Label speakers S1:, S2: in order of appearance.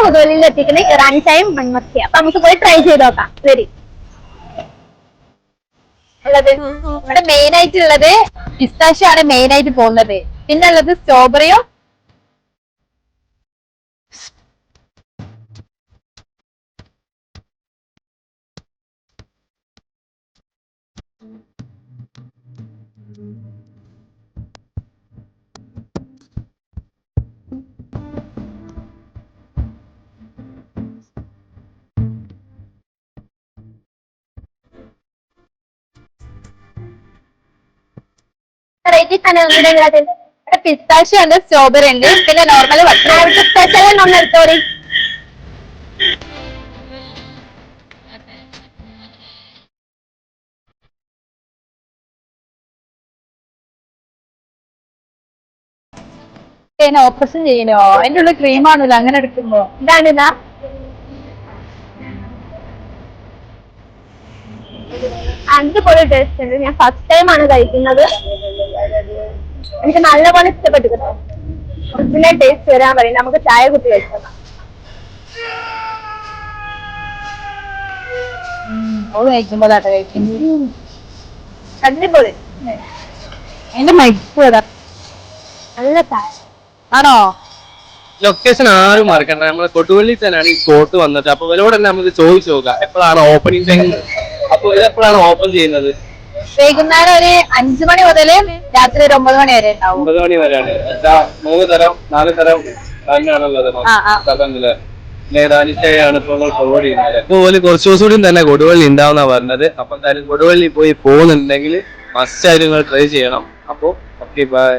S1: കൊതുവലിൽ എത്തിക്കുന്ന ഇറാൻ ചായയും മൺമത്തി. അപ്പൊ നമുക്ക് പോയി ട്രൈ ചെയ്ത് നോക്കാം. ശരി. ഉള്ളത് ഇവിടെ മെയിൻ ആയിട്ടുള്ളത് പിസ്താഷ്യോ ആണ് മെയിൻ ആയിട്ട് പോകുന്നത്. പിന്നെ ഉള്ളത് സ്ട്രോബെറിയോ പിസ്താഷ്യോ ഉണ്ട്, സ്ട്രോബെറി ഉണ്ട്, പിന്നെ നോർമൽ സ്പെഷ്യൽ ഒന്ന് എടുത്തോളി. ഓപ്പറേഷൻ ചെയ്യണോ? അതിന്റെ ഉള്ള ക്രീം ആണല്ലോ അങ്ങനെ എടുക്കുമ്പോ. ഇതാണിതാ അടിപൊളി ടേസ്റ്റ് ഉണ്ട്. ഞാൻ ഫസ്റ്റ് ടൈം ആണ് കഴിക്കുന്നത്. എനിക്ക് നല്ലപോലെ ഇഷ്ടപ്പെട്ടു കേട്ടോ. ഒറിജിനൽ ടേസ്റ്റ് വരാൻ പറയും. നമുക്ക് ചായ കുത്തി കഴിക്കാം. കഴിക്കുമ്പോഴാട്ടെ കഴിക്കുന്നത് അടിപൊളി. എന്റെ മൈക്ക് നല്ല ചായ ആണോ?
S2: ലൊക്കേഷൻ ആരും മറക്കണ്ട. നമ്മളെ കൊടുവള്ളി തന്നെയാണ് ഈ സ്പോട്ട് വന്നത്. അപ്പൊ ഇവരോട് തന്നെ നമുക്ക് ചോദിച്ചു നോക്കാം എപ്പോഴാണ് ഓപ്പണിംഗ് ടൈം. അപ്പൊ ഇതെപ്പോഴാണ് ഓപ്പൺ ചെയ്യുന്നത്?
S1: വൈകുന്നേരം ഒരു 5 മണി മുതൽ രാത്രി ഒരു 9 മണി വരെ ഉണ്ടാവും.
S2: 9 മണി വരെയാണ്. 3 തരം 4 തരം ആണുള്ളത്. നേതാനിശ്ചയാണ് ഇപ്പോൾ പ്രൊവൈഡ് ചെയ്യുന്നത്. അതുപോലെ കുറച്ച് ദിവസം കൂടി തന്നെ കൊടുവള്ളി ഉണ്ടാവുന്ന പറഞ്ഞത്. അപ്പൊ എന്തായാലും കൊടുവള്ളി പോയി പോകുന്നുണ്ടെങ്കിൽ മസ്റ്റ് ആയിട്ട് നിങ്ങൾ ട്രൈ ചെയ്യണം. അപ്പൊ ഓക്കെ ബൈ.